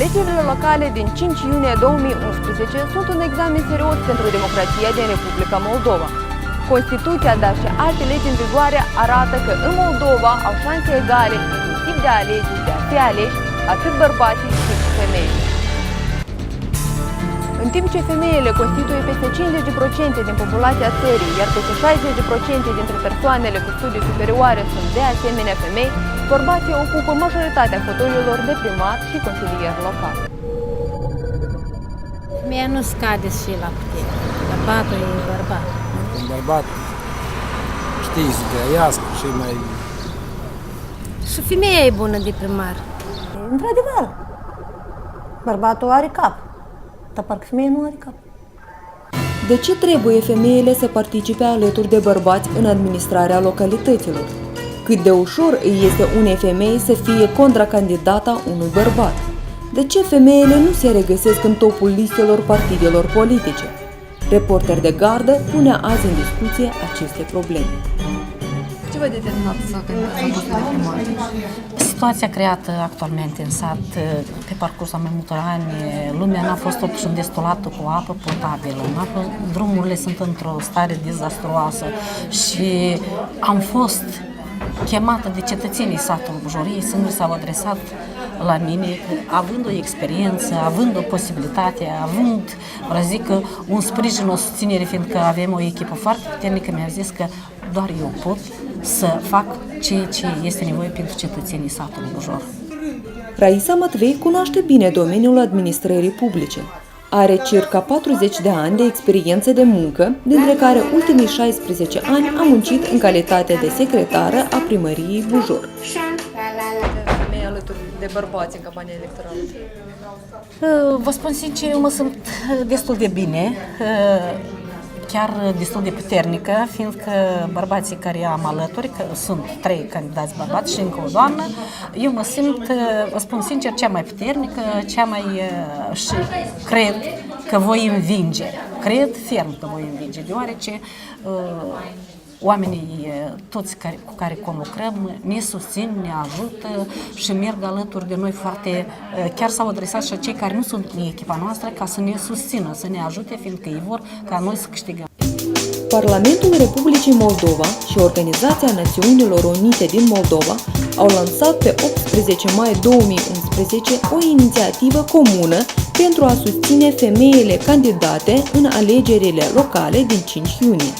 Alegerile locale din 5 iunie 2011 sunt un examen serios pentru democrația din Republica Moldova. Constituția, dar și alte legi în vigoare arată că în Moldova au șanse egale, inclusiv de a alege și de a fi aleși, atât bărbații cât și femeile. În timp ce femeile constituie peste 50% din populația țării, iar peste 60% dintre persoanele cu studii superioare sunt de asemenea femei, bărbații ocupă majoritatea fotoliilor de primar și consilier local. Mie nu scade și la putere. Bărbatul e bărbat. Un bărbat știi să trăiască și mai... Și femeia e bună de primar. Într-adevăr, bărbatul are cap, dar parcă femeia nu are cap. De ce trebuie femeile să participe alături de bărbați în administrarea localităților? Cât de ușor îi este unei femei să fie contracandidata unui bărbat? De ce femeile nu se regăsesc în topul listelor partidelor politice? Reporter de Gardă pune azi în discuție aceste probleme. Ce vă determinat să candidați la postul de primar? Situația creată actualmente în sat, pe parcursul a mai multor ani, lumea n-a fost totuși îndestulată cu apă potabilă. Drumurile sunt într-o stare dezastruoasă și am fost chemată de cetățenii satului Bujoriei să nu s-au adresat la mine, având o experiență, având o posibilitate, având, vreau zic, un sprijin, o susținere, fiindcă avem o echipă foarte puternică, mi-a zis că doar eu pot să fac ceea ce este nevoie pentru cetățenii satului Bujor. Raisa Matvei cunoaște bine domeniul administrării publice. Are circa 40 de ani de experiență de muncă, dintre care ultimii 16 ani a muncit în calitate de secretară a primăriei Bujor. Femei alături de bărbați în campania electorală. Vă spun sincer, eu mă simt destul de bine, chiar destul de puternică, fiindcă bărbații care am alături, că sunt 3 candidați bărbați și încă o doamnă, eu mă simt, vă spun sincer, cea mai puternică, cea mai și cred că voi învinge. Cred ferm că voi învinge, deoarece oamenii toți cu care conlucrăm ne susțin, ne ajută și merg alături de noi foarte, chiar s-au adresat și cei care nu sunt în echipa noastră ca să ne susțină, să ne ajute, fiindcă ei vor ca noi să câștigăm. Parlamentul Republicii Moldova și Organizația Națiunilor Unite din Moldova au lansat pe 18 mai 2011 o inițiativă comună pentru a susține femeile candidate în alegerile locale din 5 iunie.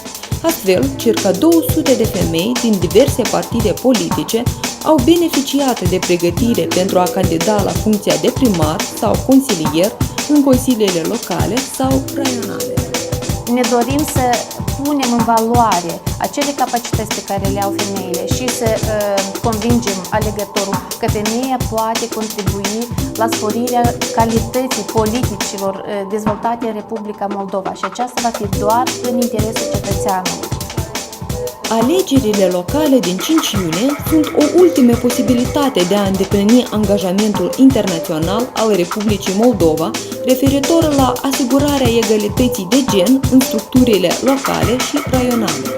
Astfel, circa 200 de femei din diverse partide politice au beneficiat de pregătire pentru a candida la funcția de primar sau consilier în consiliile locale sau raionale. Ne dorim să punem în valoare acele capacități pe care le au femeile și să convingem alegătorul că femeia poate contribui la sporirea calității politicilor dezvoltate în Republica Moldova și aceasta va fi doar în interesul cetățeanului. Alegerile locale din 5 iunie sunt o ultimă posibilitate de a îndeplini angajamentul internațional al Republicii Moldova referitor la asigurarea egalității de gen în structurile locale și raionale.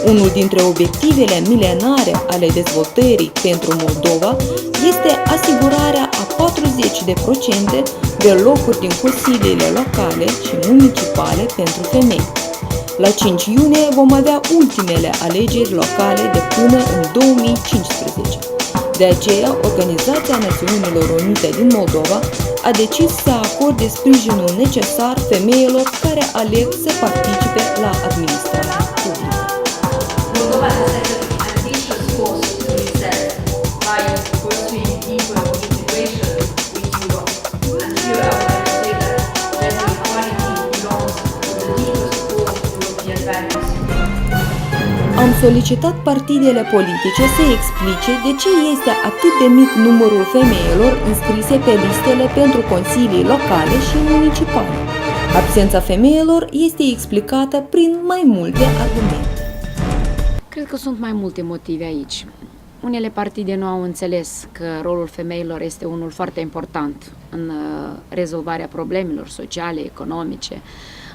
Unul dintre obiectivele milenare ale dezvoltării pentru Moldova este asigurarea a 40% de locuri din consiliile locale și municipale pentru femei. La 5 iunie vom avea ultimele alegeri locale de până în 2015. De aceea, Organizația Națiunilor Unite din Moldova a decis să acorde sprijinul necesar femeilor care aleg să participe la administrarea publică. Moldova has set an ambitious course to itself by pursuing deeper integration with Europe. And here I would like to say that gender equality belongs to the deepest core European values. Am solicitat partidele politice să explice de ce este atât de mic numărul femeilor înscrise pe listele pentru consilii locale și municipale. Absența femeilor este explicată prin mai multe argumente. Cred că sunt mai multe motive aici. Unele partide nu au înțeles că rolul femeilor este unul foarte important în rezolvarea problemelor sociale, economice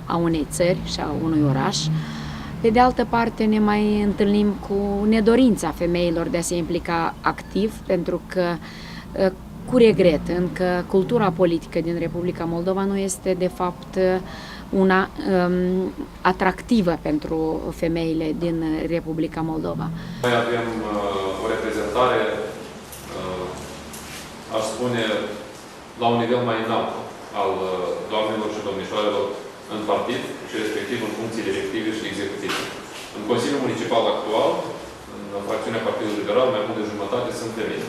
a unei țări și a unui oraș. Pe de altă parte, ne mai întâlnim cu nedorința femeilor de a se implica activ, pentru că cu regret, încă cultura politică din Republica Moldova nu este de fapt una atractivă pentru femeile din Republica Moldova. Noi avem o reprezentare, aș spune, la un nivel mai înalt al doamnelor și domnișoarelor în partid și respectiv în funcții directive și executive. În Consiliul Municipal actual, în fracțiunea Partidului Liberal, mai mult de jumătate sunt femei.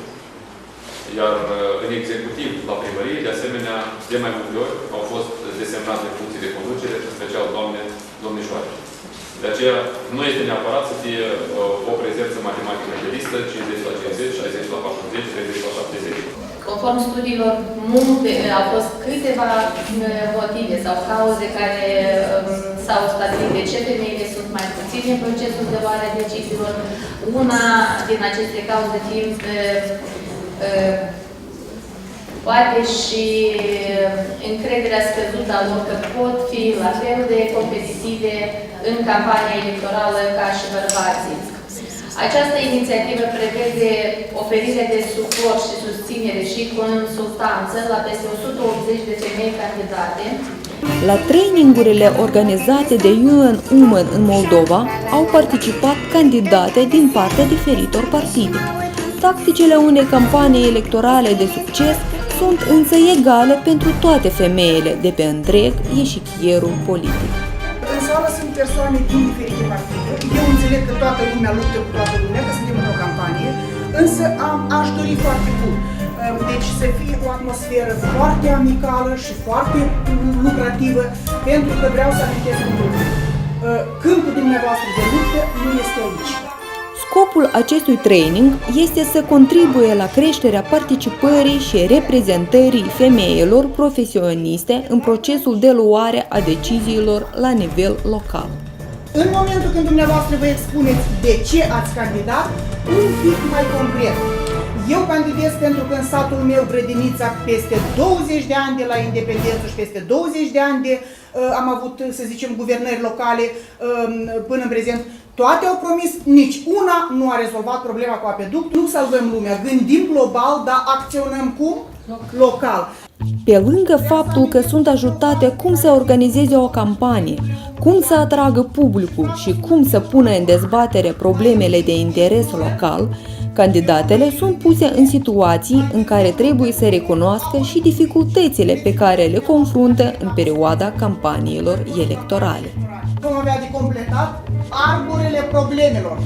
Iar în executiv, la primărie, de asemenea, de mai multe ori au fost desemnate în funcții de conducere, în special doamne, domnișoare. De aceea, nu este neapărat să fie o prezență matematică de listă, 50 la 50, 60 la 40, 30 la 70. Conform studiilor, multe, au fost câteva motive sau cauze care s-au stabilit de ce femeile sunt mai puține în procesul de luare a deciziilor. Una din aceste cauze fiind poate și încrederea scăzută a lor că pot fi la fel de competitive în campania electorală ca și bărbații. Această inițiativă prevede oferirea de suport și susținere și consultanță la peste 180 de femei candidate. La trainingurile organizate de UN Women în Moldova au participat candidate din partea diferitor partide. Tacticile unei campanii electorale de succes sunt însă egale pentru toate femeile de pe întreg eșichierul politic. În sală sunt persoane din diferite partide. Eu înțeleg că toată lumea luptă cu toată lumea, că suntem într-o campanie, însă aș dori foarte mult. Deci să fie o atmosferă foarte amicală și foarte lucrativă, pentru că vreau să amintesc un lucru. Câmpul dumneavoastră de luptă nu este aici. Scopul acestui training este să contribuie la creșterea participării și reprezentării femeilor profesioniste în procesul de luare a deciziilor la nivel local. În momentul când dumneavoastră vă expuneți de ce ați candidat, un pic mai concret. Eu candidez pentru că în satul meu, Grădinița, peste 20 de ani de la independență și peste 20 de ani de am avut, să zicem, guvernări locale până în prezent. Toate au promis, nici una nu a rezolvat problema cu apeduct. Nu salvăm lumea, gândim global, dar acționăm cum? Local. Pe lângă faptul că sunt ajutate cum să organizeze o campanie, cum să atragă publicul și cum să pună în dezbatere problemele de interes local, candidatele sunt puse în situații în care trebuie să recunoască și dificultățile pe care le confruntă în perioada campaniilor electorale. Vom avea de completat arborele problemelor.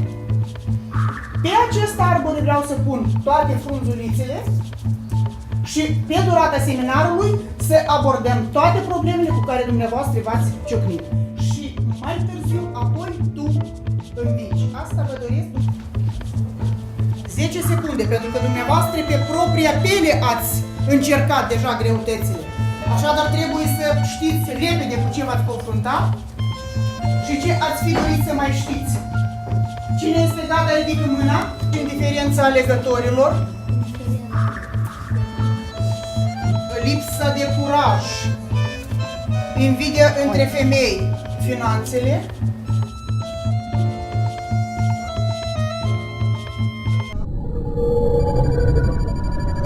Pe acest arbore vreau să pun toate frunzulițele și pe durata seminarului să abordăm toate problemele cu care dumneavoastră v-ați ciocnit. Și mai târziu, apoi tu învingi. Asta vă doresc. 10 secunde, pentru că dumneavoastră pe propria piele ați încercat deja greutățile. Așadar trebuie să știți repede cu ce v-ați confruntat și ce ați fi dorit să mai știți. Cine este gata, ridică mâna. Indiferența alegătorilor, lipsa de curaj, invidia între femei, finanțele.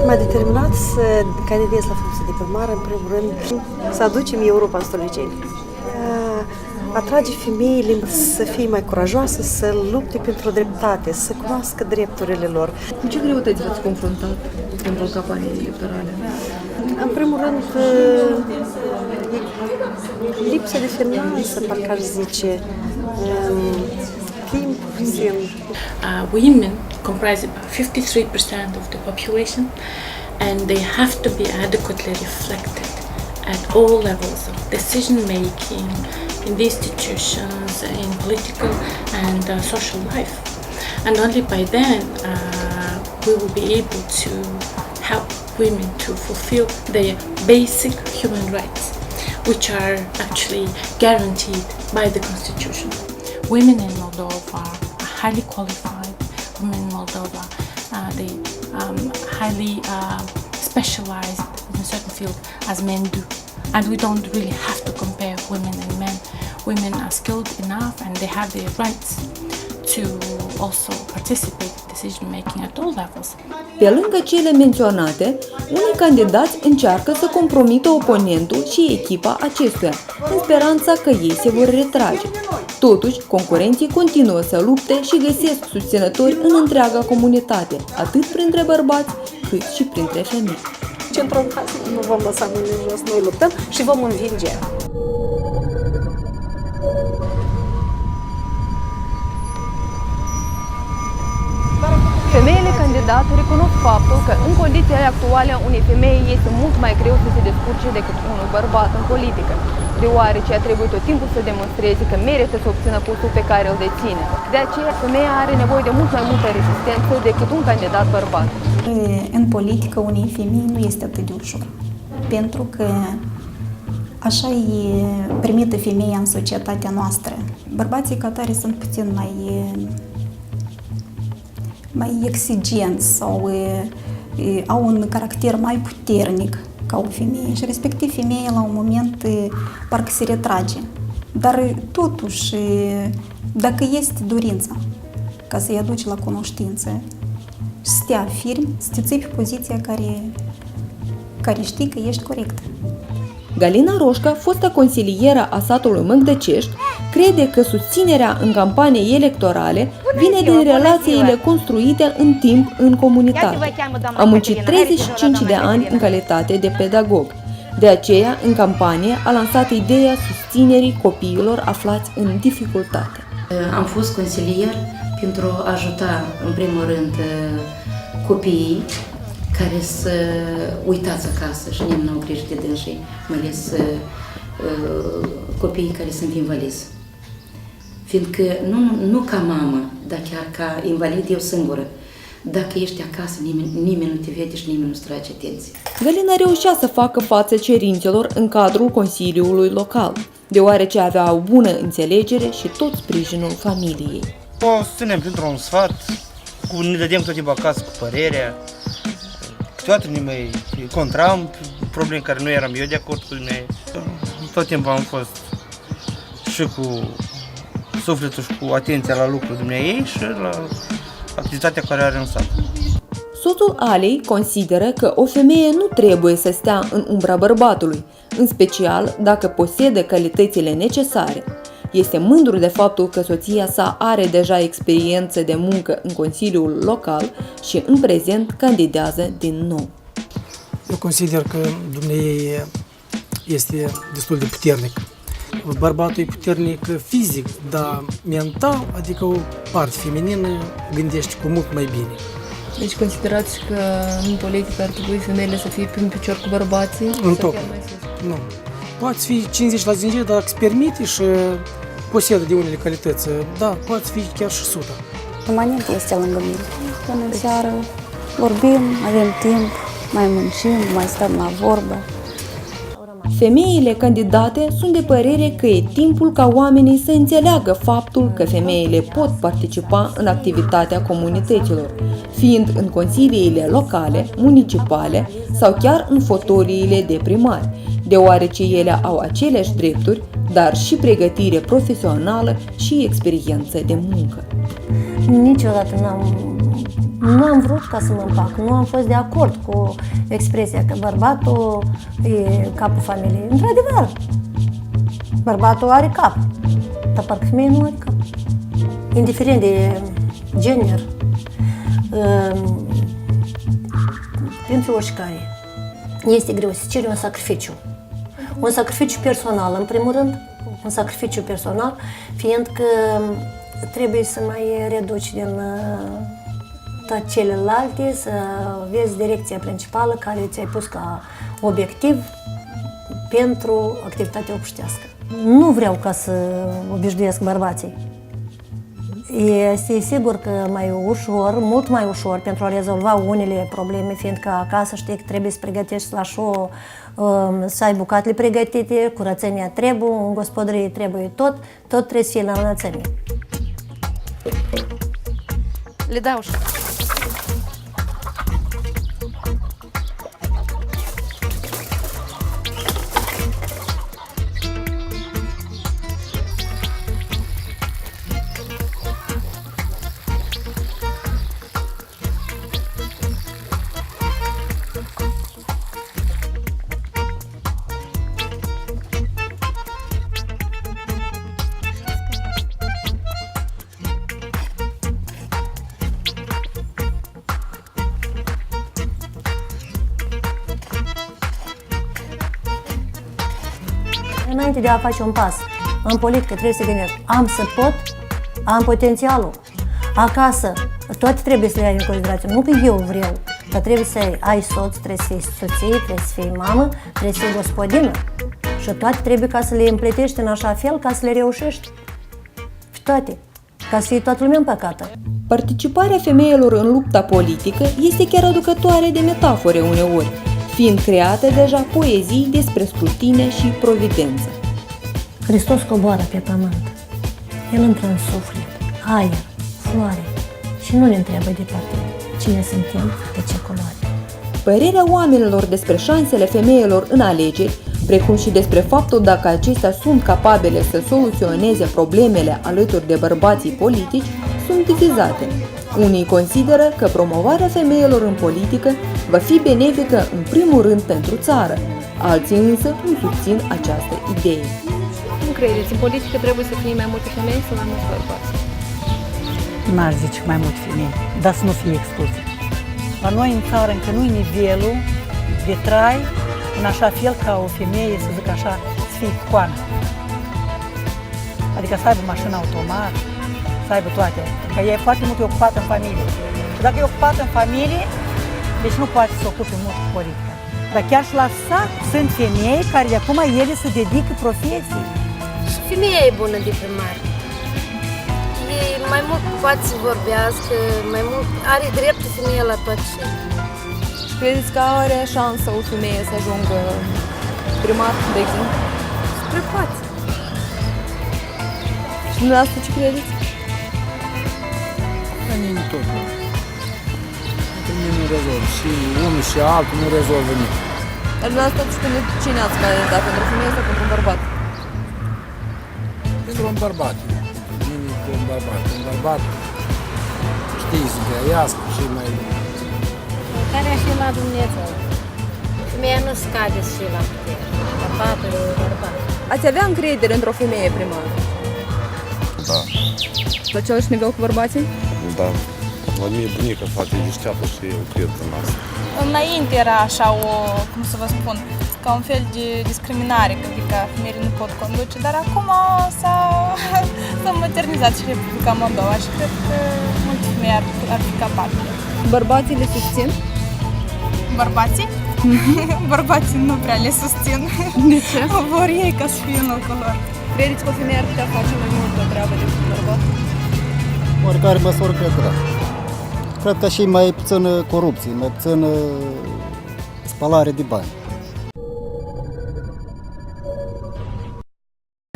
M-a determinat să candidez la funcție de primar, în primul rând, să aducem Europa în Stoliceni. Atrage femeile să fie mai curajoase, să lupte pentru dreptate, să cunoască drepturile lor. Cu ce greutăți v-ați confruntat în campania electorală? În primul rând, lipsa de finanță, parcă aș zice, timp puțin. Women comprise about 53% of the population, and they have to be adequately reflected at all levels of decision making, in the institutions, in political and social life. And only by then we will be able to help women to fulfill their basic human rights, which are actually guaranteed by the Constitution. Women in Moldova are highly qualified. Women in Moldova, they highly specialized in a certain field as men do. And we don't really have to compare women and men. Women are skilled enough and they have their rights to also participate in decision making at all levels. Pe lângă cele menționate, unii candidați încearcă să compromită oponentul și echipa acestuia, în speranța că ei se vor retrage. Totuși, concurenții continuă să lupte și găsesc susținători în întreaga comunitate, atât printre bărbați, cât și printre femei. Centrul în casă, nu vom lăsa mâinile jos, noi luptăm și vom învinge. Femeile candidate recunosc faptul că în condițiile actuale unei femei este mult mai greu să se descurce decât unui bărbat în politică, deoarece a trebuit tot timpul să demonstreze că merită să obțină postul pe care îl deține. De aceea, femeia are nevoie de mult mai multă rezistență decât un candidat bărbat. În politică unei femei nu este atât de ușor, pentru că așa e primită femeia în societatea noastră. Bărbații ca tare sunt puțin mai exigenți sau au un caracter mai puternic ca o femeie și respectiv femeia la un moment parcă se retrage. Dar totuși, dacă este dorința ca să-i aduci la cunoștință și să te afirmi, să te ții pe poziția care știi că ești corectă. Galina Roșca, fostă consilieră a satului Măgdăcești, crede că susținerea în campanii electorale vine din relațiile construite în timp în comunitate. A muncit 35 de ani în calitate de pedagog. De aceea, în campanie, a lansat ideea susținerii copiilor aflați în dificultate. Am fost consilier pentru a ajuta, în primul rând, copiii care să uitați acasă și nimeni nu au grijă de dânsii, mai ales copiii care sunt invalizi. Fiindcă nu ca mamă, dar chiar ca invalid eu singură. Dacă ești acasă, nimeni nu te vede și nimeni nu-ți trage atenție. Galina reușea să facă față cerințelor în cadrul Consiliului Local, deoarece avea o bună înțelegere și tot sprijinul familiei. O susținem printr-un sfat, ne dădem tot timpul acasă cu părerea, câteodată ne mai contram probleme care nu eram eu de acord cu ei. Tot timpul am fost și cu sufletul și cu atenția la lucrul dumneavoastră și la activitatea care are în sat. Soțul Alei consideră că o femeie nu trebuie să stea în umbra bărbatului, în special dacă posedă calitățile necesare. Este mândru de faptul că soția sa are deja experiență de muncă în Consiliul Local și în prezent candidează din nou. Eu consider că dumneavoastră este destul de puternic. Bărbatul e puternic fizic, dar mental, adică o parte feminină gândește cu mult mai bine. Deci considerați că în politică ar trebui femeile să fie pe un picior cu bărbații? Nu. Poate fi 50 la 50, dar dacă se permite și posedă de unele calități, da, poate fi chiar și 100. Permanent este lângă mine. Până în seară vorbim, avem timp, mai muncim, mai stăm la vorbă. Femeile candidate sunt de părere că e timpul ca oamenii să înțeleagă faptul că femeile pot participa în activitatea comunităților, fiind în consiliile locale, municipale sau chiar în fotoliile de primari, deoarece ele au aceleași drepturi, dar și pregătire profesională și experiență de muncă. Niciodată nu am vrut ca să mă împac, nu am fost de acord cu expresia că bărbatul e capul familiei. Într-adevăr, bărbatul are cap, dar parcă femeia nu are cap. Indiferent de gender, pentru oricare, este greu, se cere un sacrificiu. Un sacrificiu personal, în primul rând, un sacrificiu personal, fiindcă trebuie să mai reduci din toate celelalte, să vezi direcția principală care ți-ai pus ca obiectiv pentru activitatea obștească. Nu vreau ca să obișnuiesc bărbații. Este sigur că mai ușor, mult mai ușor pentru a rezolva unele probleme, fiindcă acasă știi că trebuie să pregătești la show, să ai bucatele pregătite, curățenia trebuie, în gospodărie trebuie tot trebuie să fie la înălțime. Le dau și... Înainte de a face un pas în politică trebuie să gândești, am să pot, am potențialul. Acasă, toate trebuie să le ai în considerație. Nu că eu vreau, dar trebuie să ai soț, trebuie să fii soție, trebuie să fii mamă, trebuie să fii gospodină. Și toate trebuie ca să le împletești în așa fel ca să le reușești. Toate. Ca să fie toată lumea împăcată. Participarea femeilor în lupta politică este chiar aducătoare de metafore uneori, fiind create deja poezii despre scrutine și providență. Hristos coboară pe pământ. El intră în suflet, aer, floare și nu ne întreabă de partid cine suntem, de ce culoare. Părerea oamenilor despre șansele femeilor în alegeri, precum și despre faptul dacă acestea sunt capabile să soluționeze problemele alături de bărbații politici, sunt divizate. Unii consideră că promovarea femeilor în politică va fi benefică în primul rând pentru țară, alții însă nu susțin această idee. Cum credeți, în politică trebuie să fie mai multe femei sau mai mulți bărbați? N-aș zice mai multe femei, dar să nu fie excluse. La noi în țară încă nu e nivelul de trai în așa fel ca o femeie, să zic așa, să fie coană. Adică să aibă mașină automat, să aibă toate. Că ea e foarte mult ocupată în familie. Și dacă e ocupată în familie, deci nu poate să se ocupe mult cu politica. Dar chiar și la sat sunt femei care de acum ele se dedică profesiei. Și femeia e bună de primar. Ei mai mult poate să vorbească, mai mult are dreptul femeia la tot ce. Și credeți că are șansă o femeie să ajungă primar, de exemplu? Spre poate. Și dumneavoastră ce credeți? La mine tot. Pentru mine nu rezolvă. Și unul și altul nu rezolvă nimic. Dar dumneavoastră spune cine ați candidat, pentru femeie sau pentru un bărbat? Pentru un bărbat. Mine cu un bărbat. Un bărbat știi să trăiască și mai... Care ar fi la Dumnezeu? Femeia nu scade și la putere. Bărbatul e bărbat. Ați avea încredere într-o femeie primară? Da. La același nivel cu bărbații? Da. La mine bunica foarte deșteaptă și eu cred în asta. Înainte era așa o, cum să vă spun, ca un fel de discriminare, că femeile nu pot conduce, dar acum s-a modernizat și Republica Moldova și cred că multe femei ar fi capabile. Bărbații le susțin? Bărbații? Bărbații nu prea le susțin. De ce? Vor ei ca să fie în locul lor. Credeți că o femeie ar putea face mai multă treabă decât un bărbat? Oricare măsură, cred că da. Cred că și mai puțină corupție, mai puțină spălare de bani.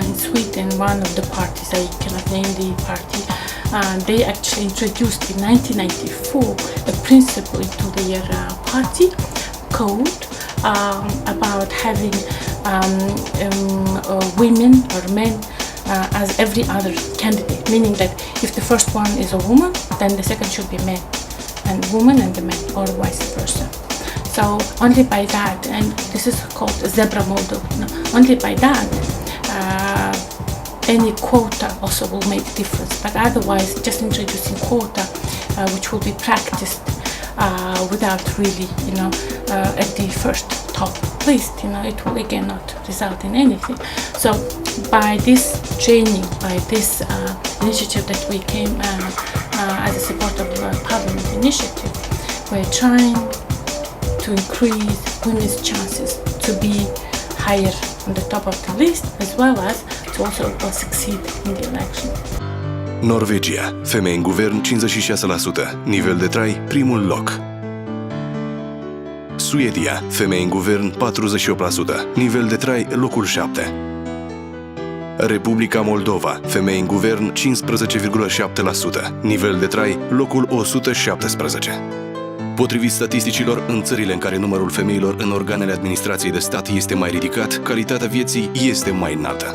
In Sweden, one of the parties, I cannot name the party, they actually introduced in 1994 a principle into their party code about having women or men as every other candidate, meaning that if the first one is a woman, then the second should be man, and woman and the man, or vice versa. So only by that, and this is called a zebra model, only by that any quota also will make a difference, but otherwise just introducing quota which will be practiced without really, at the first top list, it will again not result in anything. So by this training, by this initiative that we came as a support of Parliament initiative, we're trying to increase women's chances to be higher on the top of the list, as well as to also succeed in the election. Norvegia. Femei în guvern 56%. Nivel de trai primul loc. Suedia. Femei în guvern 48%. Nivel de trai locul 7. Republica Moldova. Femei în guvern 15,7%. Nivel de trai locul 117. Potrivit statisticilor, în țările în care numărul femeilor în organele administrației de stat este mai ridicat, calitatea vieții este mai înaltă.